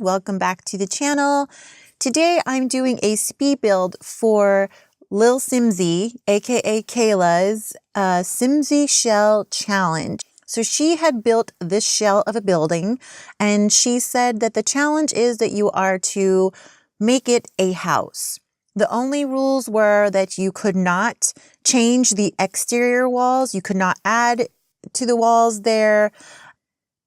welcome back to the channel. Today I'm doing a speed build for Lil Simsie, aka Kayla's Simsie Shell Challenge. So she had built this shell of a building, and she said that the challenge is that you are to make it a house. The only rules were that you could not change the exterior walls, you could not add to the walls there.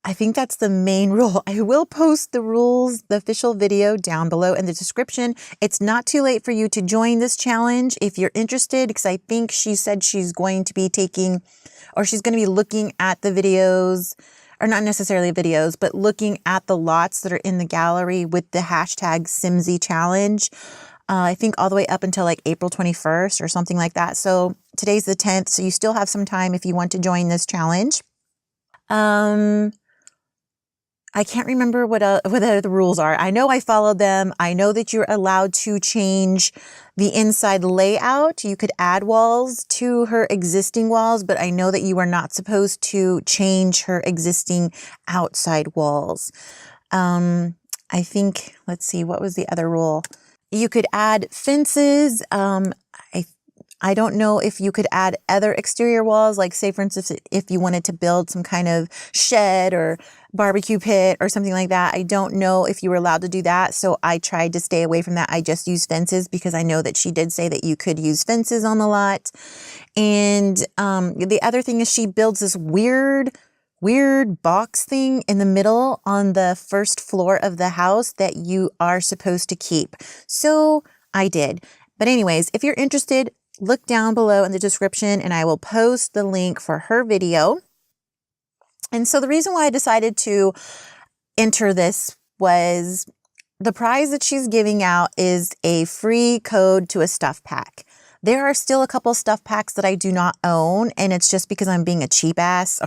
I think that's the main rule. I will post the rules, the official video down below in the description. It's not too late for you to join this challenge if you're interested, because I think she said she's going to be taking, or she's going to be looking at the videos, or not necessarily videos, but looking at the lots that are in the gallery with the hashtag Simsie Challenge. I think all the way up until like April 21st or something like that. So today's the 10th, so you still have some time if you want to join this challenge. I can't remember what the rules are. I know I followed them. I know that you're allowed to change the inside layout. You could add walls to her existing walls, but I know that you are not supposed to change her existing outside walls. I think, let's see, what was the other rule? You could add fences. I don't know if you could add other exterior walls, like say, for instance, if you wanted to build some kind of shed or barbecue pit or something like that. I don't know if you were allowed to do that. So I tried to stay away from that. I just used fences because I know that she did say that you could use fences on the lot. And the other thing is she builds this weird box thing in the middle on the first floor of the house that you are supposed to keep. So I did. But anyways, if you're interested, look down below in the description and I will post the link for her video. And so the reason why I decided to enter this was the prize that she's giving out is a free code to a stuff pack. There are still a couple stuff packs that I do not own, and it's just because I'm being a cheap ass.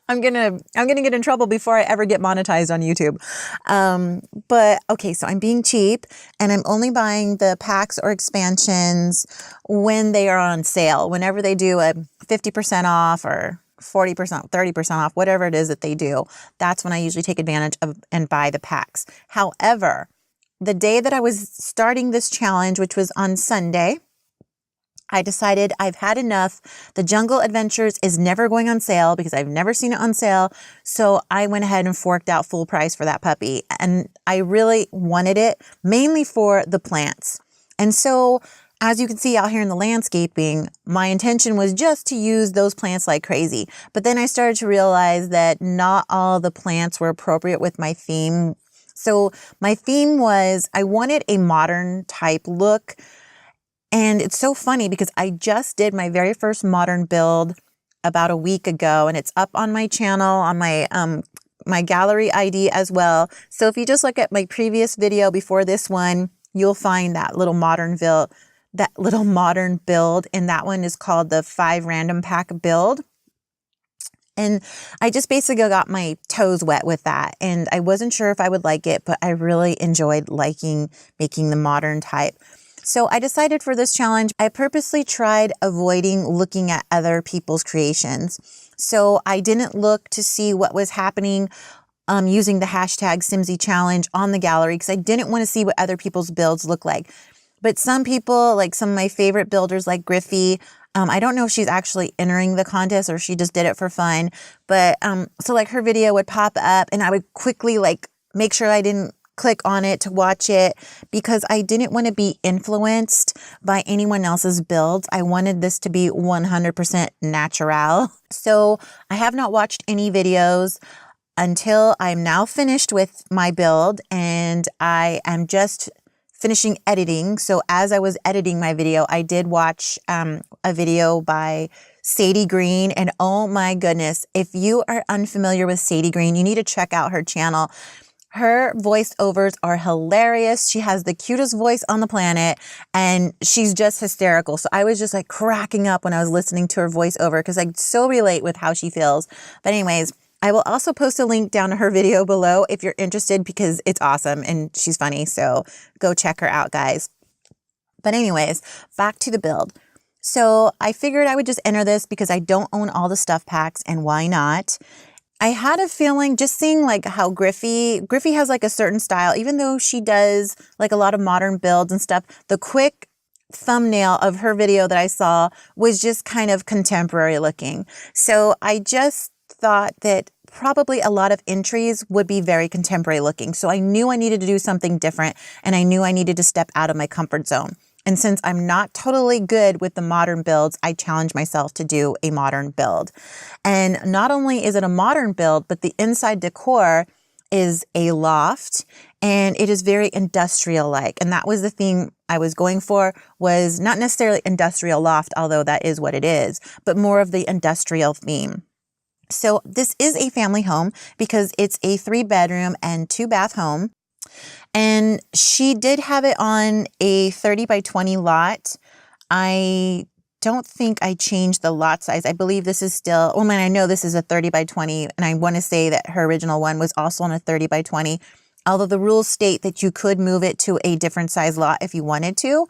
I'm gonna get in trouble before I ever get monetized on YouTube. But okay, so I'm being cheap and I'm only buying the packs or expansions when they are on sale. Whenever they do a 50% off or 40%, 30% off, whatever it is that they do, that's when I usually take advantage of and buy the packs. However, the day that I was starting this challenge, which was on Sunday, I decided I've had enough. The Jungle Adventures is never going on sale because I've never seen it on sale. So I went ahead and forked out full price for that puppy. And I really wanted it mainly for the plants. And so as you can see out here in the landscaping, my intention was just to use those plants like crazy. But then I started to realize that not all the plants were appropriate with my theme. So my theme was I wanted a modern type look. And it's so funny because I just did my very first modern build about a week ago, and it's up on my channel, on my my gallery ID as well. So if you just look at my previous video before this one, you'll find that little modern build, and that one is called the 5 random pack build. And I just basically got my toes wet with that. And I wasn't sure if I would like it, but I really enjoyed making the modern type. So I decided for this challenge, I purposely tried avoiding looking at other people's creations. So I didn't look to see what was happening using the hashtag Simsie Challenge on the gallery because I didn't want to see what other people's builds look like. But some people, like some of my favorite builders like Griffey, I don't know if she's actually entering the contest or she just did it for fun. But so like her video would pop up and I would quickly like make sure I didn't click on it to watch it because I didn't want to be influenced by anyone else's builds. I wanted this to be 100% natural. So I have not watched any videos until I'm now finished with my build and I am just finishing editing. So as I was editing my video, I did watch a video by Sadie Green, and oh my goodness, if you are unfamiliar with Sadie Green, you need to check out her channel. Her voiceovers are hilarious. She has the cutest voice on the planet and she's just hysterical. So I was just like cracking up when I was listening to her voiceover because I so relate with how she feels. But anyways, I will also post a link down to her video below if you're interested because it's awesome and she's funny. So go check her out, guys. But anyways, back to the build. So I figured I would just enter this because I don't own all the stuff packs and why not? I had a feeling just seeing like how Griffey has like a certain style, even though she does like a lot of modern builds and stuff. The quick thumbnail of her video that I saw was just kind of contemporary looking. So I just thought that probably a lot of entries would be very contemporary looking. So I knew I needed to do something different, and I knew I needed to step out of my comfort zone. And since I'm not totally good with the modern builds, I challenged myself to do a modern build. And not only is it a modern build, but the inside decor is a loft, and it is very industrial-like. And that was the theme I was going for, was not necessarily industrial loft, although that is what it is, but more of the industrial theme. So this is a family home because it's a 3-bedroom and 2-bath home. And she did have it on a 30 by 20 lot. I don't think I changed the lot size. I believe this is still, I know this is a 30 by 20, and I want to say that her original one was also on a 30 by 20. Although the rules state that you could move it to a different size lot if you wanted to.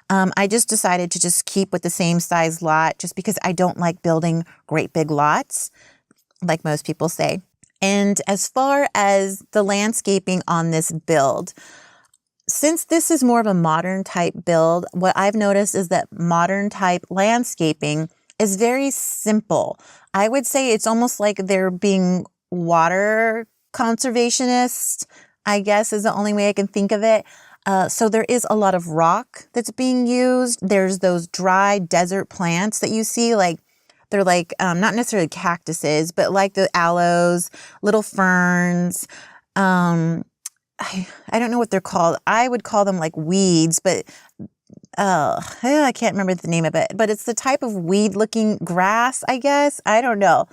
I just decided to just keep with the same size lot just because I don't like building great big lots, like most people say. And as far as the landscaping on this build, since this is more of a modern type build, what I've noticed is that modern type landscaping is very simple. I would say it's almost like they're being water conservationists, I guess is the only way I can think of it. So there is a lot of rock that's being used. There's those dry desert plants that you see, like they're like not necessarily cactuses, but like the aloes, little ferns. I don't know what they're called. I would call them like weeds, but I can't remember the name of it. But it's the type of weed-looking grass, I guess. I don't know.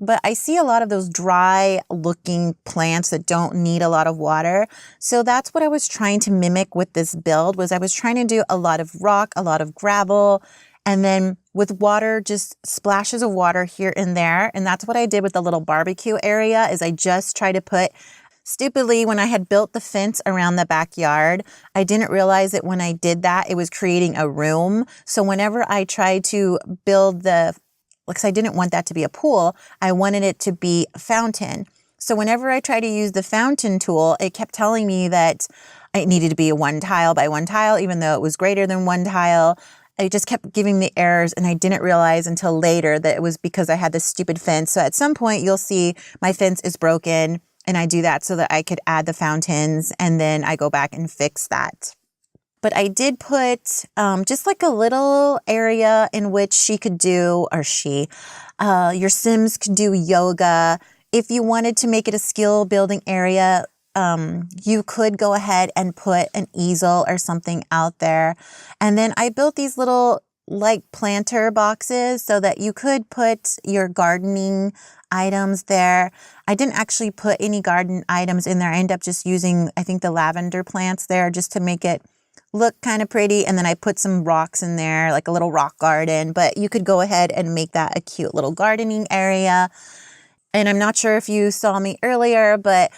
But I see a lot of those dry-looking plants that don't need a lot of water. So that's what I was trying to mimic with this build, was I was trying to do a lot of rock, a lot of gravel, and then with water, just splashes of water here and there. And that's what I did with the little barbecue area, is I just tried to put, stupidly, when I had built the fence around the backyard, I didn't realize that when I did that, it was creating a room. So whenever I tried to build because I didn't want that to be a pool, I wanted it to be a fountain. So whenever I tried to use the fountain tool, it kept telling me that it needed to be a 1 tile by 1 tile, even though it was greater than 1 tile. It just kept giving me errors, and I didn't realize until later that it was because I had this stupid fence. So at some point you'll see my fence is broken, and I do that so that I could add the fountains, and then I go back and fix that. But I did put just like a little area in which she could do, or your Sims could do yoga. If you wanted to make it a skill building area, you could go ahead and put an easel or something out there. And then I built these little like planter boxes so that you could put your gardening items there. I didn't actually put any garden items in there. I ended up just using, I think, the lavender plants there just to make it look kind of pretty. And then I put some rocks in there, like a little rock garden. But you could go ahead and make that a cute little gardening area. And I'm not sure if you saw me earlier, but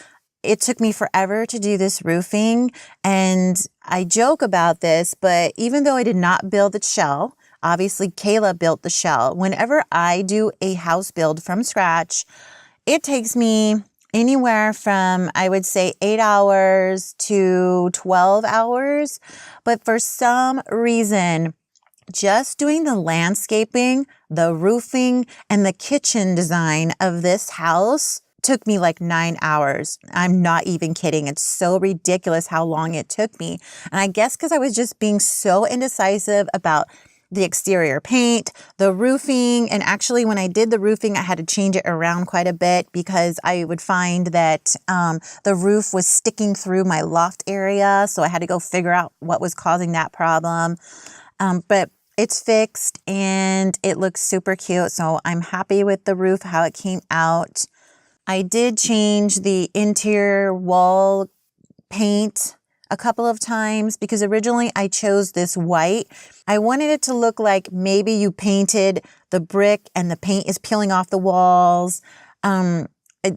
it took me forever to do this roofing. And I joke about this, but even though I did not build the shell, obviously Kayla built the shell. Whenever I do a house build from scratch, it takes me anywhere from, I would say, 8 hours to 12 hours. But for some reason, just doing the landscaping, the roofing, and the kitchen design of this house took me like 9 hours. I'm not even kidding. It's so ridiculous how long it took me. And I guess because I was just being so indecisive about the exterior paint, the roofing, and actually when I did the roofing, I had to change it around quite a bit because I would find that the roof was sticking through my loft area. So I had to go figure out what was causing that problem. But it's fixed and it looks super cute. So I'm happy with the roof, how it came out. I did change the interior wall paint a couple of times because originally I chose this white. I wanted it to look like maybe you painted the brick and the paint is peeling off the walls.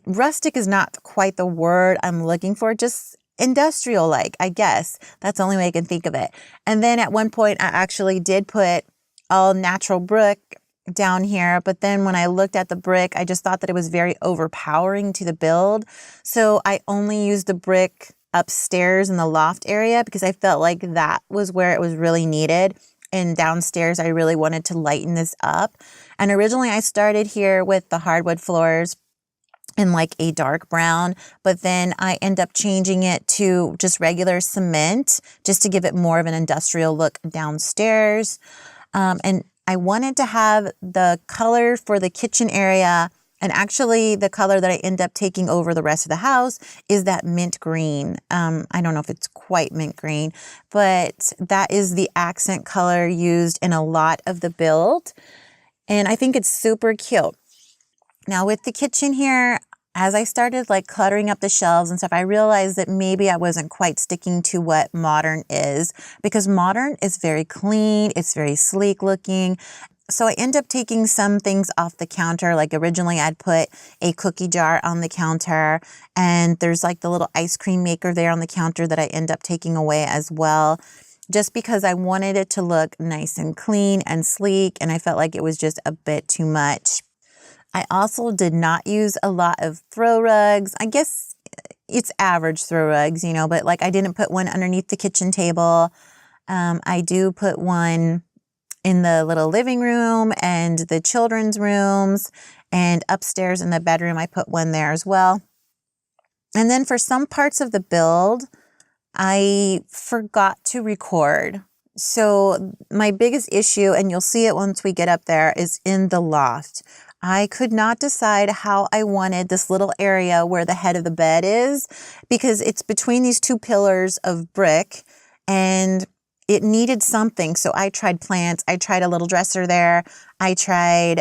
Rustic is not quite the word I'm looking for, just industrial-like, I guess. That's the only way I can think of it. And then at one point I actually did put all natural brick down here, but then when I looked at the brick, I just thought that it was very overpowering to the build. So I only used the brick upstairs in the loft area because I felt like that was where it was really needed. And downstairs, I really wanted to lighten this up. And originally I started here with the hardwood floors in like a dark brown, but then I end up changing it to just regular cement just to give it more of an industrial look downstairs. And I wanted to have the color for the kitchen area, and actually the color that I end up taking over the rest of the house is that mint green. I don't know if it's quite mint green, but that is the accent color used in a lot of the build. And I think it's super cute. Now with the kitchen here, as I started like cluttering up the shelves and stuff, I realized that maybe I wasn't quite sticking to what modern is, because modern is very clean, it's very sleek looking. So I end up taking some things off the counter. Like originally I'd put a cookie jar on the counter, and there's like the little ice cream maker there on the counter that I end up taking away as well, just because I wanted it to look nice and clean and sleek, and I felt like it was just a bit too much. I also did not use a lot of throw rugs. I guess it's average throw rugs, you know, but like I didn't put one underneath the kitchen table. I do put one in the little living room and the children's rooms, and upstairs in the bedroom, I put one there as well. And then for some parts of the build, I forgot to record. So my biggest issue, and you'll see it once we get up there, is in the loft. I could not decide how I wanted this little area where the head of the bed is, because it's between these two pillars of brick and it needed something. So I tried plants. I tried a little dresser there. I tried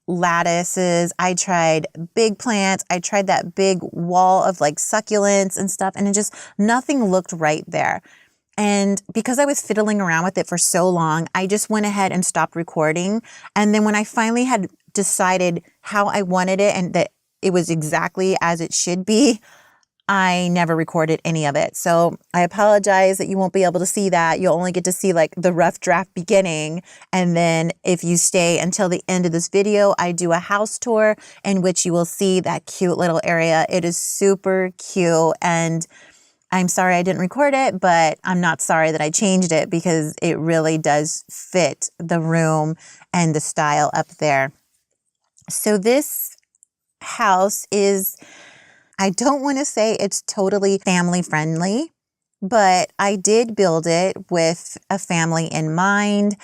lattices. I tried big plants. I tried that big wall of like succulents and stuff, and it just, nothing looked right there. And because I was fiddling around with it for so long, I just went ahead and stopped recording. And then when I finally had decided how I wanted it and that it was exactly as it should be, I never recorded any of it. So I apologize that you won't be able to see that. You'll only get to see like the rough draft beginning. And then if you stay until the end of this video, I do a house tour in which you will see that cute little area. It is super cute, and I'm sorry I didn't record it, but I'm not sorry that I changed it, because it really does fit the room and the style up there. So this house is, I don't want to say it's totally family friendly, but I did build it with a family in mind.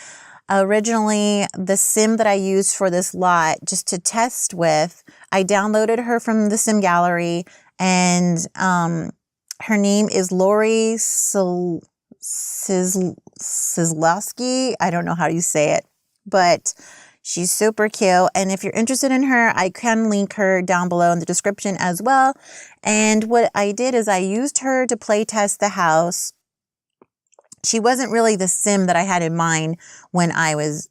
Originally, the sim that I used for this lot just to test with, I downloaded her from the sim gallery, and her name is Lori Sizlowski. I don't know how you say it, but she's super cute. And if you're interested in her, I can link her down below in the description as well. And what I did is I used her to play test the house. She wasn't really the sim that I had in mind when I was,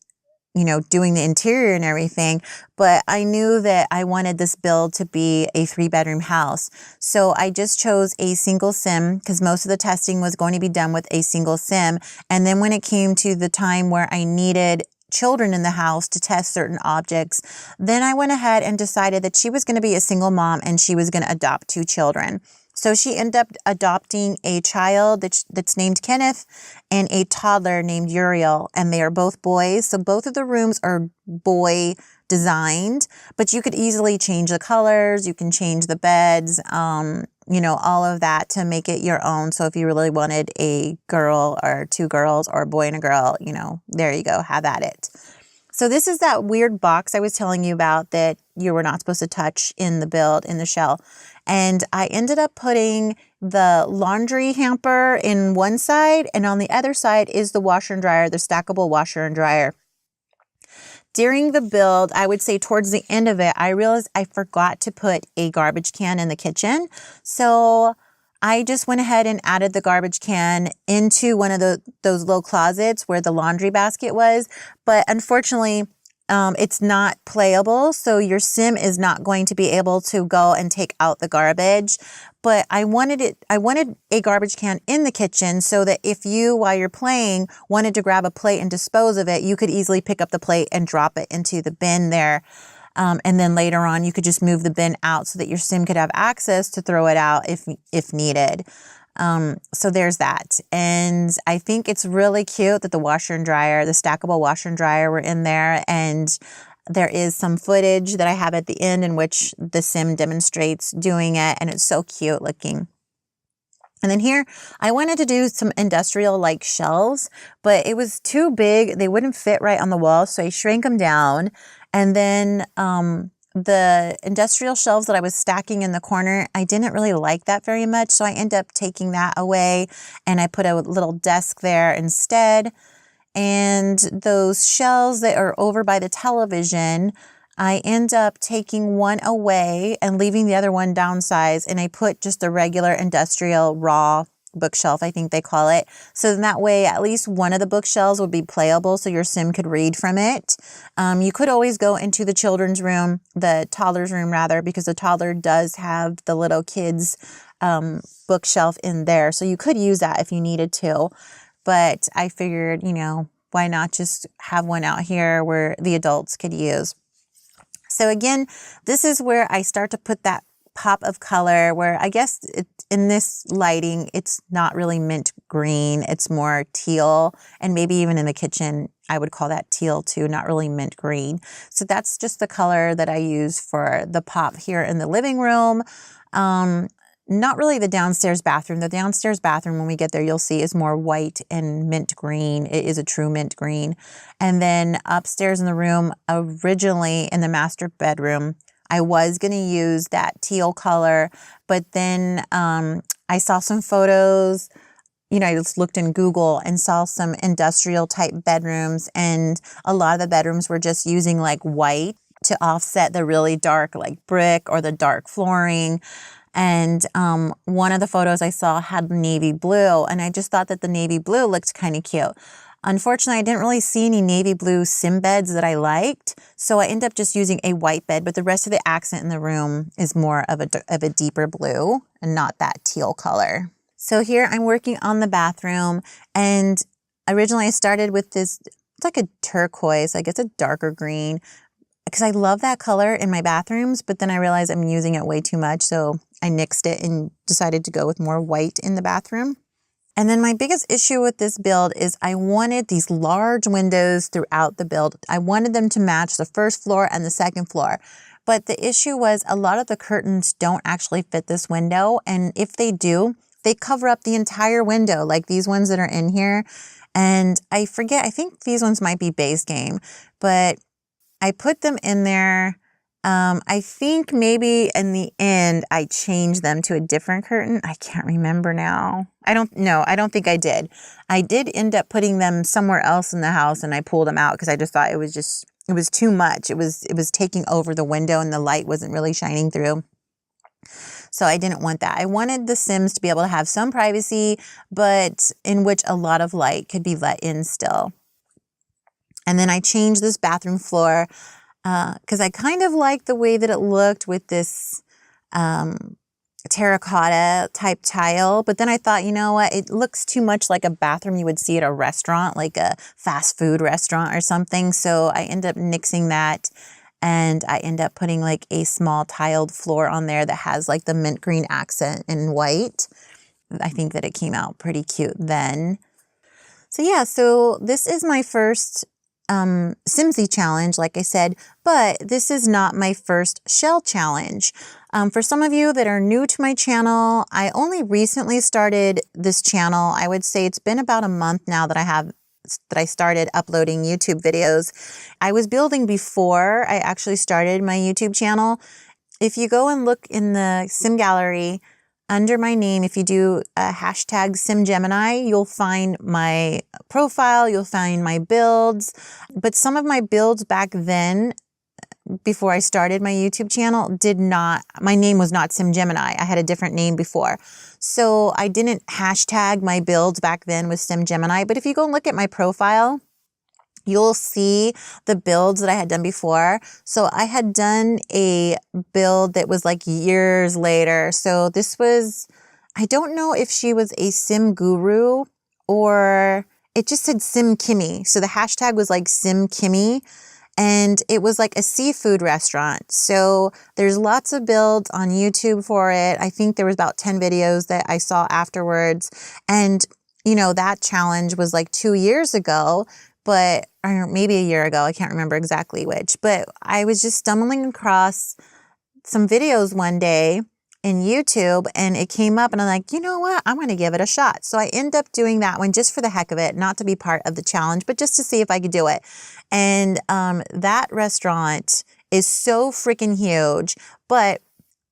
you know, doing the interior and everything, but I knew that I wanted this build to be a 3-bedroom house. So I just chose a single sim, because most of the testing was going to be done with a single sim. And then when it came to the time where I needed children in the house to test certain objects, then I went ahead and decided that she was going to be a single mom and she was going to adopt 2 children. So she ended up adopting a child that's named Kenneth and a toddler named Uriel, and they are both boys. So both of the rooms are boy designed, but you could easily change the colors. You can change the beds, you know, all of that to make it your own. So if you really wanted a girl or 2 girls or a boy and a girl, you know, there you go, have at it. So this is that weird box I was telling you about that you were not supposed to touch in the build, in the shell. And I ended up putting the laundry hamper in one side, and on the other side is the washer and dryer, the stackable washer and dryer. During the build, I would say towards the end of it, I realized I forgot to put a garbage can in the kitchen. So I just went ahead and added the garbage can into one of those little closets where the laundry basket was. But unfortunately, it's not playable, so your sim is not going to be able to go and take out the garbage. But I wanted a garbage can in the kitchen so that if you, while you're playing, wanted to grab a plate and dispose of it, you could easily pick up the plate and drop it into the bin there. And then later on, you could just move the bin out so that your sim could have access to throw it out if needed. So there's that. And I think it's really cute that the washer and dryer, the stackable washer and dryer were in there. And there is some footage that I have at the end in which the sim demonstrates doing it. And it's so cute looking. And then here, I wanted to do some industrial-like shelves, but it was too big. They wouldn't fit right on the wall, so I shrank them down. And then the industrial shelves that I was stacking in the corner, I didn't really like that very much, so I ended up taking that away, and I put a little desk there instead. And those shelves that are over by the television, I end up taking one away and leaving the other one downsized, and I put just a regular industrial raw bookshelf, I think they call it. So then that way, at least one of the bookshelves would be playable so your sim could read from it. You could always go into the children's room, the toddler's room rather, because the toddler does have the little kids bookshelf in there. So you could use that if you needed to. But I figured, why not just have one out here where the adults could use. So again, this is where I start to put that pop of color where I guess in this lighting, it's not really mint green. It's more teal, and maybe even in the kitchen, I would call that teal too, not really mint green. So that's just the color that I use for the pop here in the living room. Not really the downstairs bathroom. The downstairs bathroom, when we get there, you'll see is more white and mint green. It is a true mint green. And then upstairs in the room, originally in the master bedroom, I was going to use that teal color, but then I saw some photos. I just looked in Google and saw some industrial type bedrooms, and a lot of the bedrooms were just using like white to offset the really dark like brick or the dark flooring. And one of the photos I saw had navy blue, and I just thought that the navy blue looked kind of cute. Unfortunately, I didn't really see any navy blue sim beds that I liked, so I ended up just using a white bed, but the rest of the accent in the room is more of a deeper blue and not that teal color. So here I'm working on the bathroom, and originally I started with this, it's like a turquoise, I guess a darker green, because I love that color in my bathrooms, but then I realized I'm using it way too much, so I nixed it and decided to go with more white in the bathroom. And then my biggest issue with this build is I wanted these large windows throughout the build. I wanted them to match the first floor and the second floor. But the issue was a lot of the curtains don't actually fit this window. And if they do, they cover up the entire window, like these ones that are in here. And I think these ones might be base game, but I put them in there. I think maybe in the end, I changed them to a different curtain. I can't remember now. I don't think I did. I did end up putting them somewhere else in the house, and I pulled them out because I just thought it was too much. It was taking over the window and the light wasn't really shining through. So I didn't want that. I wanted the Sims to be able to have some privacy, but in which a lot of light could be let in still. And then I changed this bathroom floor because I kind of liked the way that it looked with this terracotta type tile. But then I thought, you know what? It looks too much like a bathroom you would see at a restaurant, like a fast food restaurant or something. So I ended up nixing that. And I end up putting like a small tiled floor on there that has like the mint green accent in white. I think that it came out pretty cute then. So yeah, so this is my first Simsie challenge, like I said, but this is not my first shell challenge. For some of you that are new to my channel, I only recently started this channel. I would say it's been about a month now that I started uploading YouTube videos. I was building before I actually started my YouTube channel. If you go and look in the Sim Gallery under my name, if you do a hashtag SimGemini, you'll find my profile, you'll find my builds. But some of my builds back then, before I started my YouTube channel, my name was not SimGemini. I had a different name before. So I didn't hashtag my builds back then with SimGemini. But if you go and look at my profile, you'll see the builds that I had done before. So I had done a build that was like years later. So this was, I don't know if she was a sim guru or it just said Sim Kimmy. So the hashtag was like Sim Kimmy. And it was like a seafood restaurant. So there's lots of builds on YouTube for it. I think there was about 10 videos that I saw afterwards. And, you know, that challenge was like 2 years ago, but, or maybe a year ago. I can't remember exactly which, but I was just stumbling across some videos one day in YouTube and it came up and I'm like, you know what? I'm going to give it a shot. So I end up doing that one just for the heck of it, not to be part of the challenge, but just to see if I could do it. And that restaurant is so freaking huge, but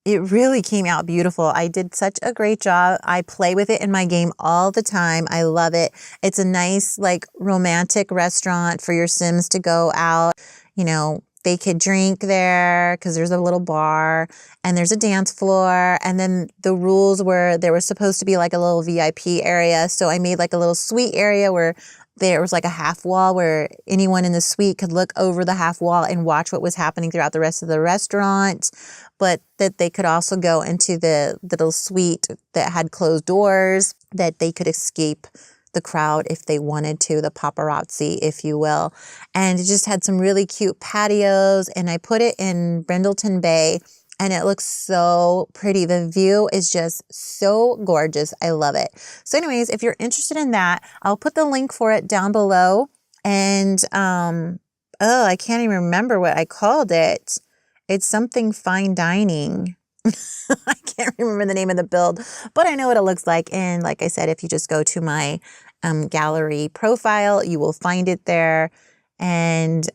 it really came out beautiful. I did such a great job. I play with it in my game all the time. I love it. It's a nice, like, romantic restaurant for your Sims to go out. You know, they could drink there because there's a little bar and there's a dance floor. And then the rules were there was supposed to be like a little VIP area. So I made like a little suite area where there was like a half wall where anyone in the suite could look over the half wall and watch what was happening throughout the rest of the restaurant, but that they could also go into the little suite that had closed doors, that they could escape the crowd if they wanted to, the paparazzi, if you will. And it just had some really cute patios, and I put it in Brindleton Bay. And it looks so pretty. The view is just so gorgeous. I love it. So anyways, if you're interested in that, I'll put the link for it down below. And, I can't even remember what I called it. It's something fine dining. I can't remember the name of the build, but I know what it looks like. And like I said, if you just go to my gallery profile, you will find it there. And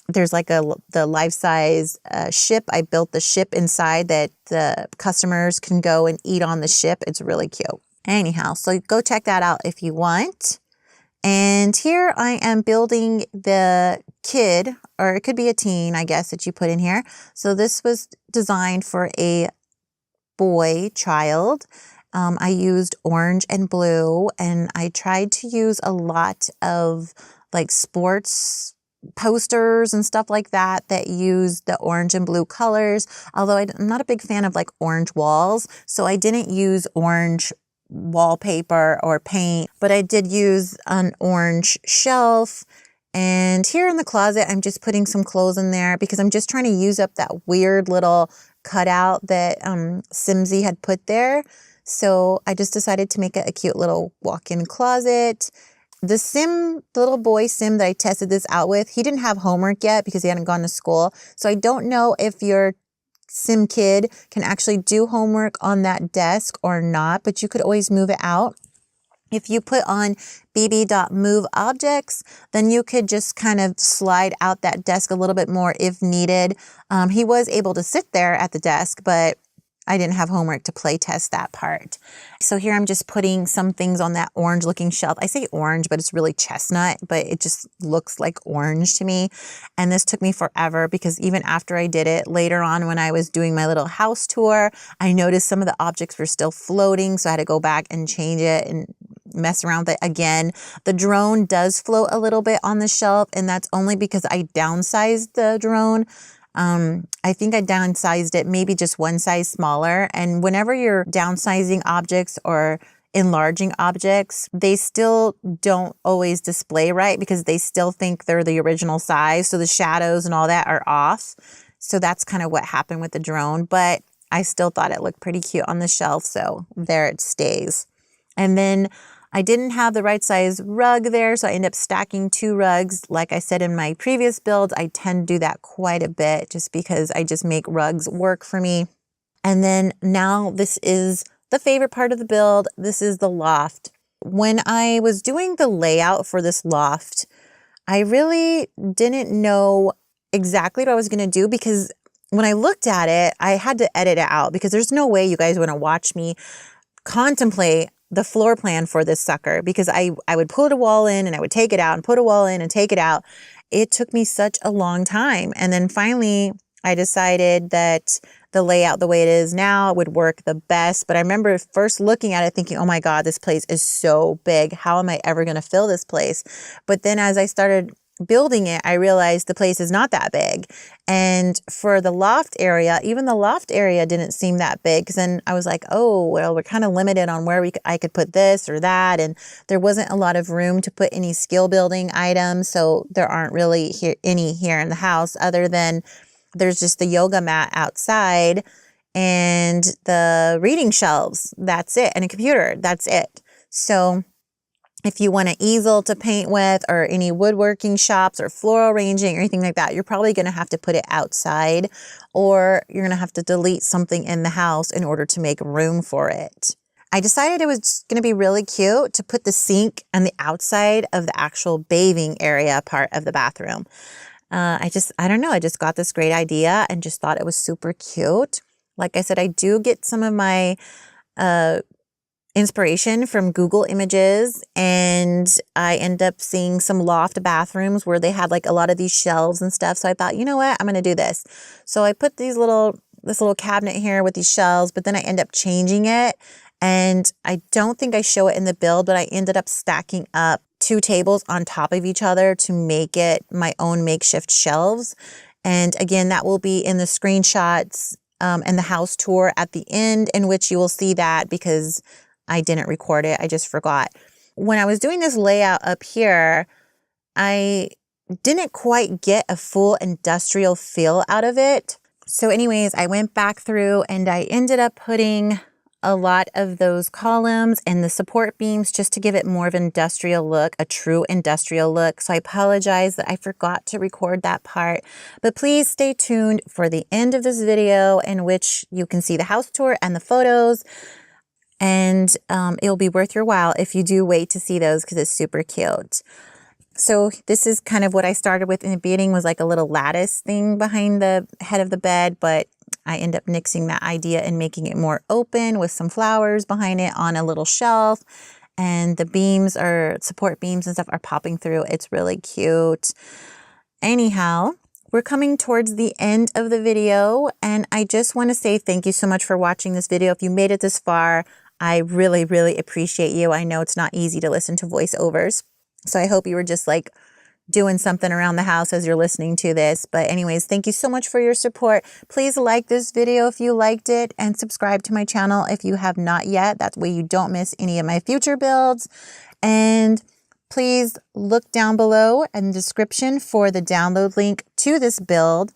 there's like the life-size ship. I built the ship inside that the customers can go and eat on the ship. It's really cute. Anyhow, so go check that out if you want. And here I am building the kid, or it could be a teen, I guess, that you put in here. So this was designed for a boy child. I used orange and blue, and I tried to use a lot of like sports posters and stuff like that that use the orange and blue colors. Although I'm not a big fan of like orange walls, so I didn't use orange wallpaper or paint, but I did use an orange shelf. And here in the closet, I'm just putting some clothes in there because I'm just trying to use up that weird little cutout that Simsie had put there. So I just decided to make it a cute little walk-in closet. The little boy Sim that I tested this out with, he didn't have homework yet because he hadn't gone to school. So I don't know if your Sim kid can actually do homework on that desk or not, but you could always move it out. If you put on bb.moveobjects, then you could just kind of slide out that desk a little bit more if needed. He was able to sit there at the desk, but I didn't have homework to play test that part. So here I'm just putting some things on that orange looking shelf. I say orange, but it's really chestnut, but it just looks like orange to me. And this took me forever because even after I did it, later on when I was doing my little house tour, I noticed some of the objects were still floating. So I had to go back and change it and mess around with it again. The drone does float a little bit on the shelf, and that's only because I downsized the drone. I think I downsized it maybe just one size smaller. And whenever you're downsizing objects or enlarging objects, they still don't always display right because they still think they're the original size. So the shadows and all that are off. So that's kind of what happened with the drone. But I still thought it looked pretty cute on the shelf. So there it stays. And then I didn't have the right size rug there, so I ended up stacking 2 rugs. Like I said in my previous builds, I tend to do that quite a bit just because I just make rugs work for me. And then now this is the favorite part of the build. This is the loft. When I was doing the layout for this loft, I really didn't know exactly what I was going to do because when I looked at it, I had to edit it out because there's no way you guys want to watch me contemplate the floor plan for this sucker because I would put a wall in and I would take it out and put a wall in and take it out. It took me such a long time. And then finally I decided that the layout the way it is now would work the best. But I remember first looking at it thinking, oh my God, this place is so big. How am I ever going to fill this place? But then as I started building it, I realized the place is not that big. And for the loft area, even the loft area didn't seem that big. Because then I was like, oh, well, we're kind of limited on where I could put this or that. And there wasn't a lot of room to put any skill building items. So there aren't really any here in the house, other than there's just the yoga mat outside and the reading shelves. That's it. And a computer. That's it. So if you want an easel to paint with, or any woodworking shops or floral arranging or anything like that, you're probably going to have to put it outside, or you're going to have to delete something in the house in order to make room for it. I decided it was going to be really cute to put the sink on the outside of the actual bathing area part of the bathroom. I don't know. I just got this great idea and just thought it was super cute. Like I said, I do get some of my inspiration from Google Images, and I end up seeing some loft bathrooms where they had like a lot of these shelves and stuff. So I thought, you know what, I'm going to do this. So I put this little cabinet here with these shelves, but then I end up changing it. And I don't think I show it in the build, but I ended up stacking up 2 tables on top of each other to make it my own makeshift shelves. And again, that will be in the screenshots and the house tour at the end, in which you will see that, because I didn't record it. I just forgot. When I was doing this layout up here, I didn't quite get a full industrial feel out of it. So anyways, I went back through and I ended up putting a lot of those columns and the support beams just to give it more of an industrial look, a true industrial look. So I apologize that I forgot to record that part, but please stay tuned for the end of this video, in which you can see the house tour and the photos. And it'll be worth your while if you do wait to see those, because it's super cute. So this is kind of what I started with in the beginning, was like a little lattice thing behind the head of the bed, but I end up nixing that idea and making it more open with some flowers behind it on a little shelf. And the beams, or support beams and stuff, are popping through. It's really cute. Anyhow, we're coming towards the end of the video, and I just want to say thank you so much for watching this video. If you made it this far, I really, really appreciate you. I know it's not easy to listen to voiceovers, so I hope you were just like doing something around the house as you're listening to this. But anyways, thank you so much for your support. Please like this video if you liked it, and subscribe to my channel if you have not yet. That way you don't miss any of my future builds. And please look down below in the description for the download link to this build,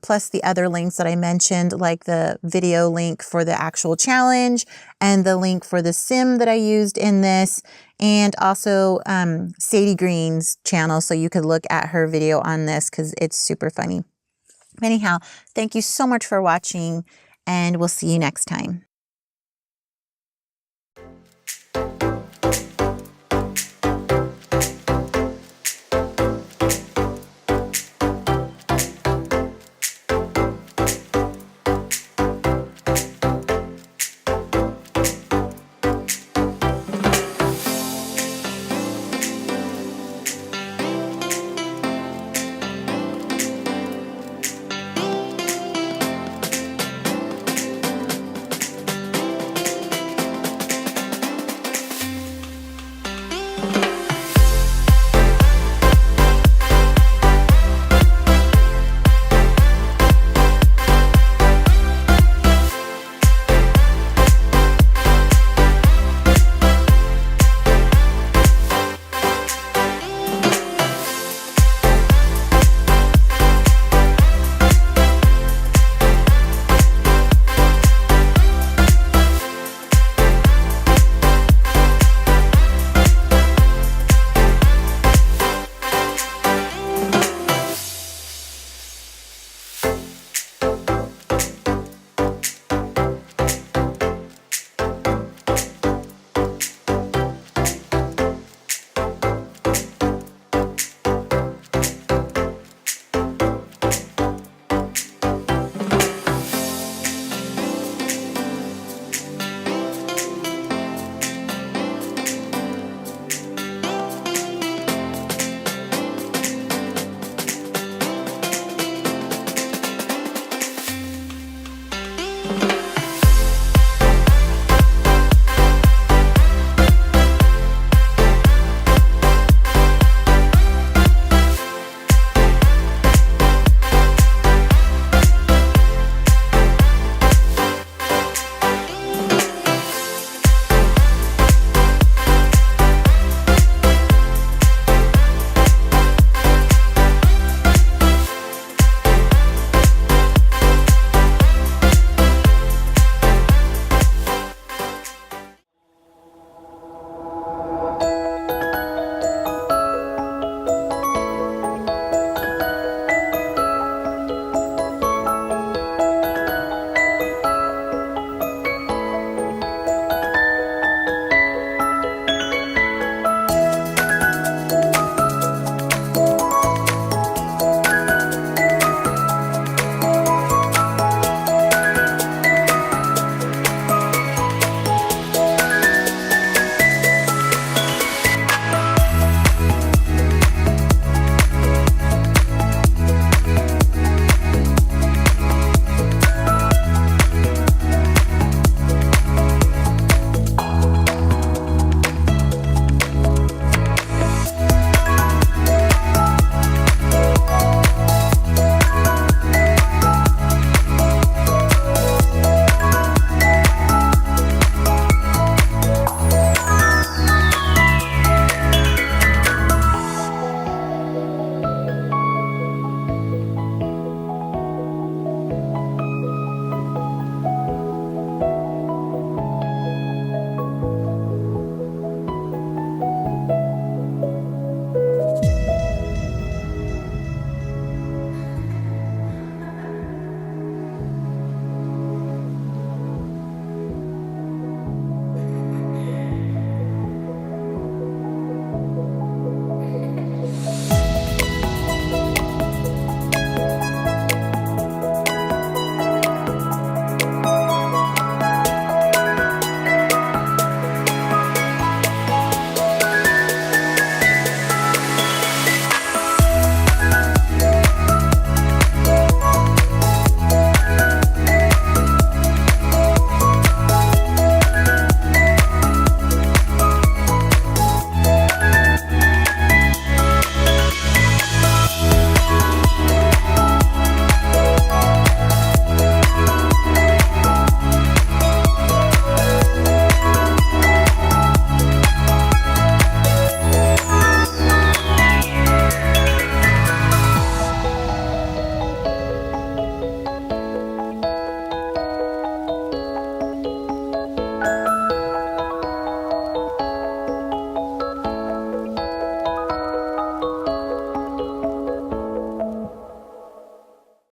plus the other links that I mentioned, like the video link for the actual challenge and the link for the sim that I used in this, and also Sadie Green's channel, so you could look at her video on this, because it's super funny. Anyhow, thank you so much for watching, and we'll see you next time.